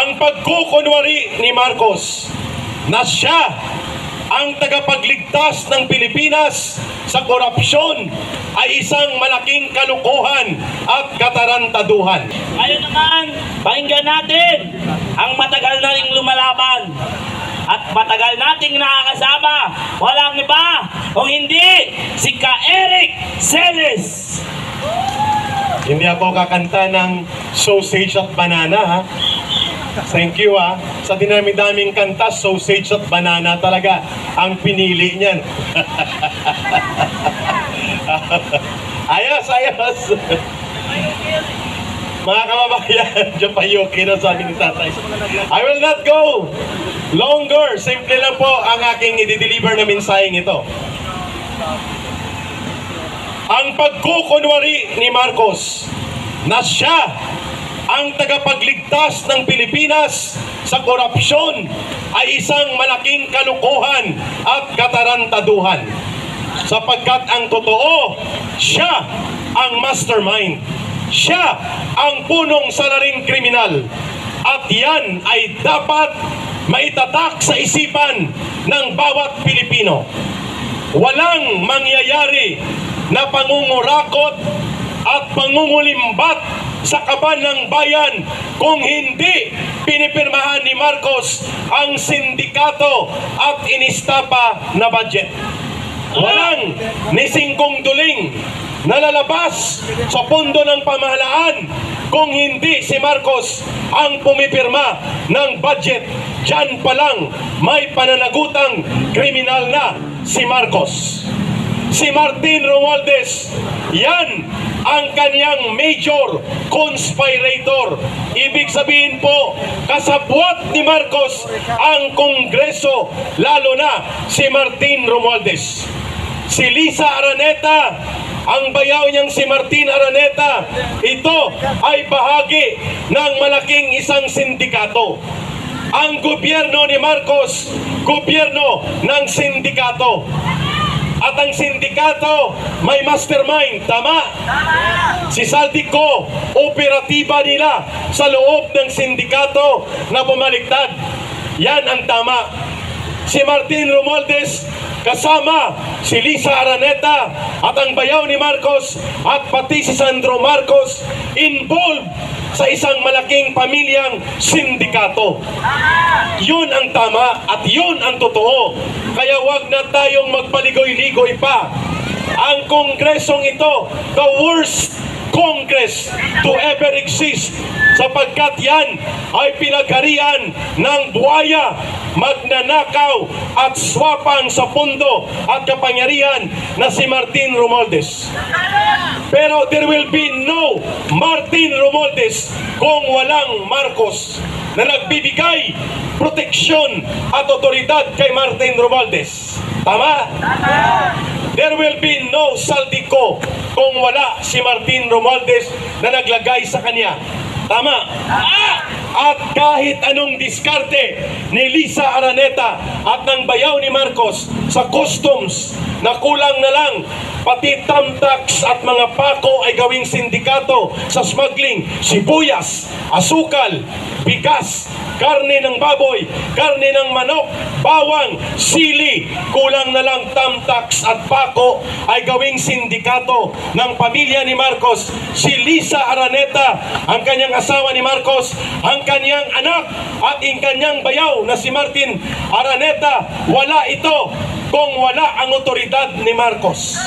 Ang pagkukunwari ni Marcos na siya ang tagapagligtas ng Pilipinas sa korupsyon ay isang malaking kalukuhan at katarantaduhan. Ngayon naman, pakinggan natin ang matagal na ring lumalaban at matagal nating nakakasama. Walang iba kung hindi si Ka-Eric Celes. Hindi ako kakanta ng sausage at banana, ha? Thank you, ha? Sa dinami-daming kanta, sausage at banana talaga ang pinili niyan. Ayos, ayos. Mga kababayan, Japayuki na sabi ni tatay. I will not go longer. Simple lang po ang aking i-deliver na mensaheng ito. Ang pagkukunwari ni Marcos na siya ang tagapagligtas ng Pilipinas sa korupsyon ay isang malaking kalukuhan at katarantaduhan. Sapagkat ang totoo, siya ang mastermind. Siya ang punong salaring kriminal. At yan ay dapat maitatak sa isipan ng bawat Pilipino. Walang mangyayari na pangungurakot at pangungulimbat sa kaban ng bayan kung hindi pinipirmahan ni Marcos ang sindikato at inistapa na budget. Walang ni singkong duling na lalabas sa pondo ng pamahalaan kung hindi si Marcos ang pumipirma ng budget. Diyan pa lang may pananagutang kriminal na si Marcos. Si Martin Romualdez, yan ang kanyang major conspirator. Ibig sabihin po, kasabwat ni Marcos ang Kongreso, lalo na si Martin Romualdez. Si Lisa Araneta, ang bayaw niyang si Martin Araneta, ito ay bahagi ng malaking isang sindikato. Ang gobyerno ni Marcos, gobyerno ng sindikato. At ang sindikato may mastermind, tama? Si Saldico, operatiba nila sa loob ng sindikato na bumaliktad. Yan ang tama. Si Martin Romualdez kasama si Lisa Araneta at ang bayaw ni Marcos at pati si Sandro Marcos involved sa isang malaking pamilyang sindikato. Yun ang tama at yun ang totoo. Kaya wag na tayong magpaligoy-ligoy pa. Ang kongresong ito, the worst Congress to ever exist, sapagkat yan ay pinagharian ng buhaya, magnanakaw at swapang sa pondo at kapangyarihan na si Martin Romualdez. Pero there will be no Martin Romualdez kung walang Marcos na nagbibigay proteksyon at otoridad kay Martin Romualdez. Tama? There will be no Saldico kung wala si Martin Romualdez na naglagay sa kanya. Tama? At kahit anong diskarte ni Lisa Araneta at ng bayaw ni Marcos sa customs na kulang na lang, pati tamtax at mga pako ay gawing sindikato sa smuggling, sibuyas, asukal, bigas, karne ng baboy, karne ng manok, bawang, sili, kulang na lang tamtax at pako ay gawing sindikato ng pamilya ni Marcos. Si Lisa Araneta, ang kanyang asawa ni Marcos, ang kanyang anak at ang kanyang bayaw na si Martin Araneta, wala ito kung wala ang otoridad ni Marcos.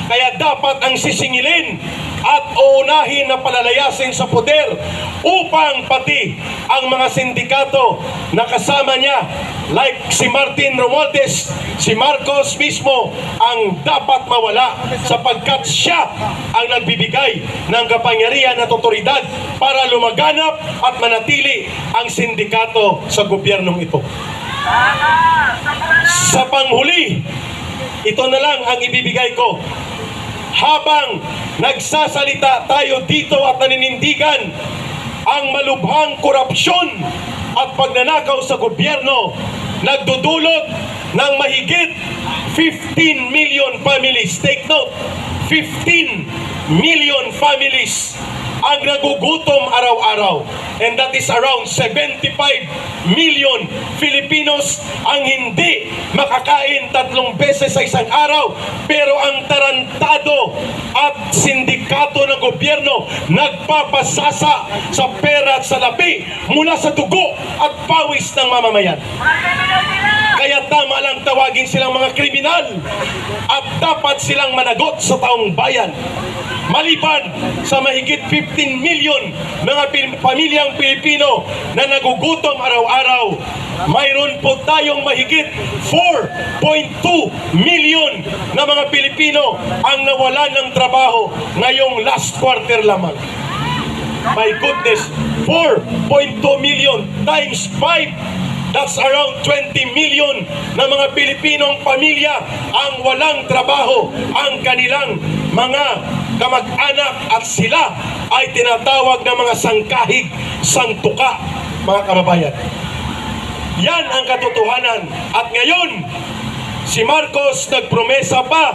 Kaya dapat ang sisingilin at uunahin na palalayasin sa poder upang pati ang mga sindikato na kasama niya like si Martin Romualdez, si Marcos mismo ang dapat mawala sapagkat siya ang nagbibigay ng kapangyarihan at otoridad para lumaganap at manatili ang sindikato sa gobyernong ito. Sa panghuli, ito na lang ang ibibigay ko. Habang nagsasalita tayo dito at naninindigan ang malubhang korupsyon at pagnanakaw sa gobyerno, nagdudulot ng mahigit 15 million families. Take note, 15 million families ang nagugutom araw-araw. And that is around 75 million Filipinos ang hindi makakain 3 beses sa isang araw. Pero ang tarantado at sindikato ng gobyerno nagpapasasa sa pera at sa labi mula sa dugo at pawis ng mamamayan. Kaya tama lang tawagin silang mga kriminal at dapat silang managot sa taong bayan. Maliban sa mahigit 15 million mga pamilyang Pilipino na nagugutom araw-araw, mayroon po tayong mahigit 4.2 million na mga Pilipino ang nawalan ng trabaho ngayong last quarter lamang. My goodness, 4.2 million times 5. That's around 20 million na mga Pilipinong pamilya ang walang trabaho, ang kanilang mga kamag-anak at sila ay tinatawag na mga sangkahig, sangtuka, mga kababayan. Yan ang katotohanan. At ngayon, si Marcos nagpromesa pa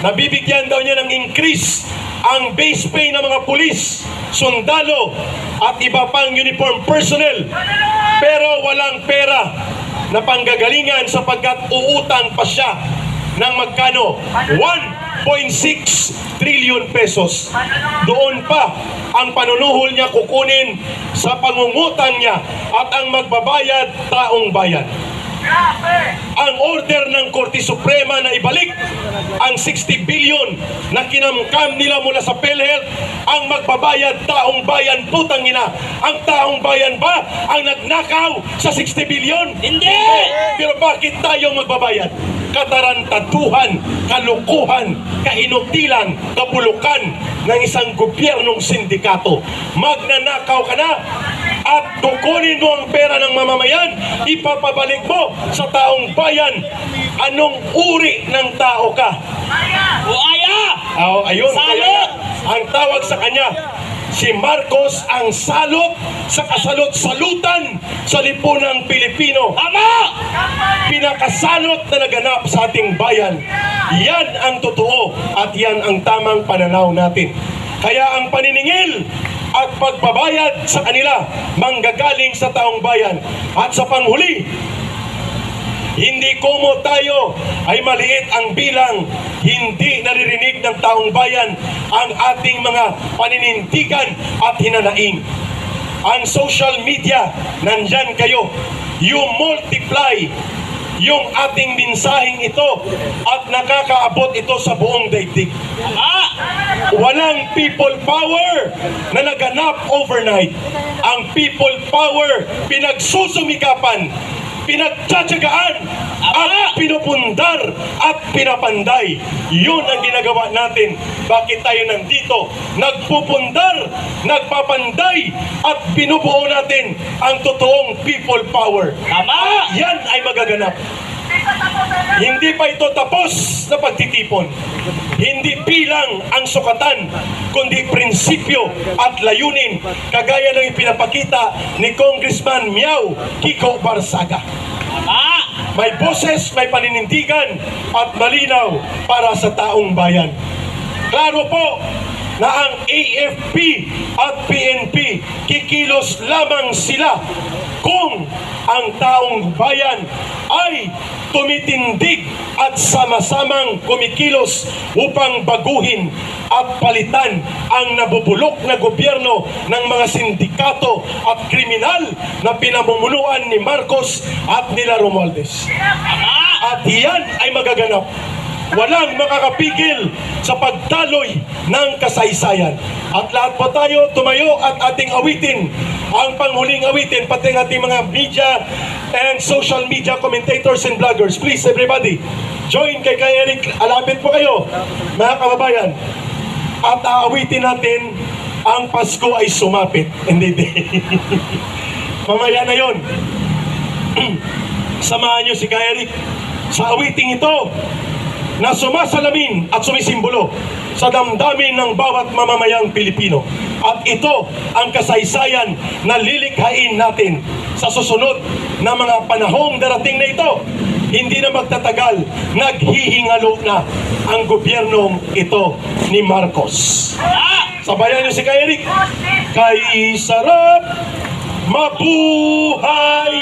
na bibigyan daw niya ng increase ang base pay ng mga pulis, sundalo at iba pang uniform personnel. Pero walang pera na panggagalingan sapagkat uutang pa siya ng magkano? 1.6 trillion pesos. Doon pa ang panunuhol niya kukunin sa pangungutang niya at ang magbabayad taong bayan. Ang order ng Korte Suprema na ibalik ang 60 billion na kinamkam nila mula sa PhilHealth, ang magbabayad taong bayan, putang ina. Ang taong bayan ba ang nagnakaw sa 60 billion? Hindi! Pero bakit tayo magbabayad? Katarantatuhan, kalukuhan, kainutilan, kabulukan ng isang gobyernong sindikato. Magnanakaw ka na at kukunin mo ang pera ng mamamayan, ipapabalik mo sa taong bayan. Anong uri ng tao ka? Buaya! Ayun, Salot! kaya ang tawag sa kanya, si Marcos ang salot sa kasalot-salutan sa lipunang Pilipino. Tama! Pinakasalot na naganap sa ating bayan. Yan ang totoo at yan ang tamang pananaw natin. Kaya ang paniningil at pagbabayad sa kanila manggagaling sa taong bayan. At sa panghuli, hindi komo tayo ay maliit ang bilang, hindi naririnig ng taong bayan ang ating mga paninindigan at hinanaing. Ang social media, nandyan kayo. You multiply yung ating mensaheng ito at nakakaabot ito sa buong daigdig. Walang people power na naganap overnight. Ang people power pinagsusumikapan, pinagtsatsagaan at pinupundar at pinapanday. Yun ang ginagawa natin. Bakit tayo nandito? Nagpupundar, nagpapanday at binubuo natin ang totoong people power. Tama! Yan ay magaganap. Hindi pa ito tapos na pagtitipon. Hindi bilang ang sukatan, kundi prinsipyo at layunin, kagaya ng ipinapakita ni Congressman Miao Kiko Barsaga. Tama! May boses, may paninindigan at malinaw para sa taong bayan. Klaro po na ang AFP at PNP kikilos lamang sila kung ang taong bayan ay tumitindig at sama-samang kumikilos upang baguhin at palitan ang nabubulok na gobyerno ng mga sindikato at kriminal na pinamumunuan ni Marcos at nila Romualdez. At iyan ay magaganap. Walang makakapigil sa pagdaloy ng kasaysayan. At lahat po tayo tumayo at ating awitin ang panghuling awitin, pati ang ating mga media and social media commentators and vloggers. Please, everybody, join kay Eric. Alapit po kayo, mga kababayan. At aawitin natin ang Pasko ay sumapit. Hindi. Mamaya na yon. Samahan nyo si Eric sa awiting ito na sumasalamin at sumisimbolo sa damdamin ng bawat mamamayang Pilipino. At ito ang kasaysayan na lilikhain natin sa susunod na mga panahong darating na ito. hindi na magtatagal, naghihingalo na ang gobyernong ito ni Marcos. Sabayan niyo si Kay Eric. Kay sarap mabuhay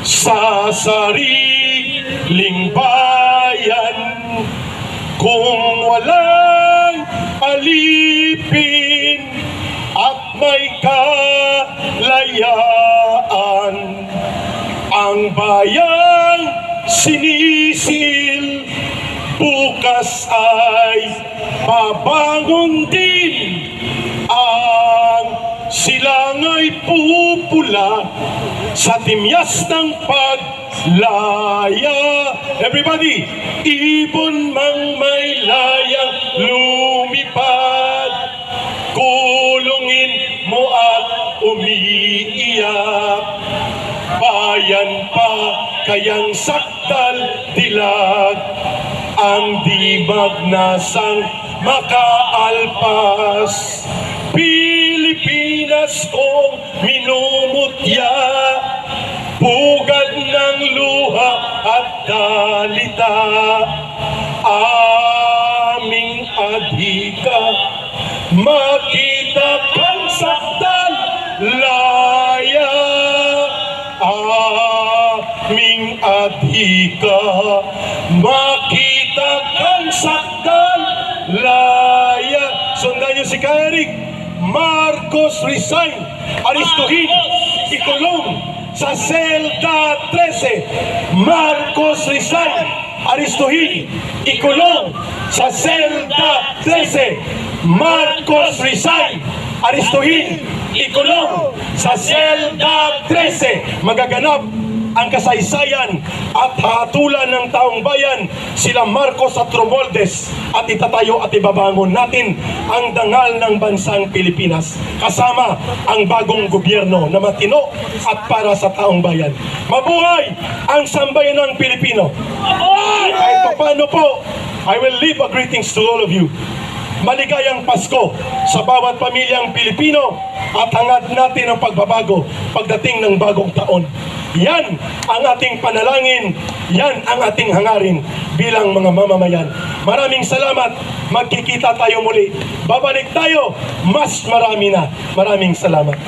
sa sariling bayan kung walang alipin at may kalayaan. Ang bayang sinisil bukas ay babangon din. Ang silangay pupula sa timyas ng paglaya. Everybody, ibon mang may layang lumipad, kulungin mo at umiiyak. Bayan pa kayang sakdal dilag, ang dimag na sang makaalpas. Pilipinas kong minumutya, pugad ng luha at dalita. Aming adhika, makita kang sakdal laya. Aming adhika, makita kang sakdal laya. Sundan niyo si Kay Eric. Marcos resign, aristuhin, ikulong sa selda 13. Marcos resign, aristuhin, ikulong sa selda 13. Marcos resign, aristuhin, ikulong sa selda 13. Magaganap ang kasaysayan at hatulan ng taong bayan, sila Marcos at Romualdez, at itatayo at ibabangon natin ang dangal ng bansang Pilipinas kasama ang bagong gobyerno na matino at para sa taong bayan. Mabuhay ang sambayanang Pilipino! Kahit paano po, I will leave a greetings to all of you. Maligayang Pasko sa bawat pamilyang Pilipino at hangad natin ang pagbabago pagdating ng bagong taon. Yan ang ating panalangin, yan ang ating hangarin bilang mga mamamayan. Maraming salamat, magkikita tayo muli. Babalik tayo, mas marami na. Maraming salamat.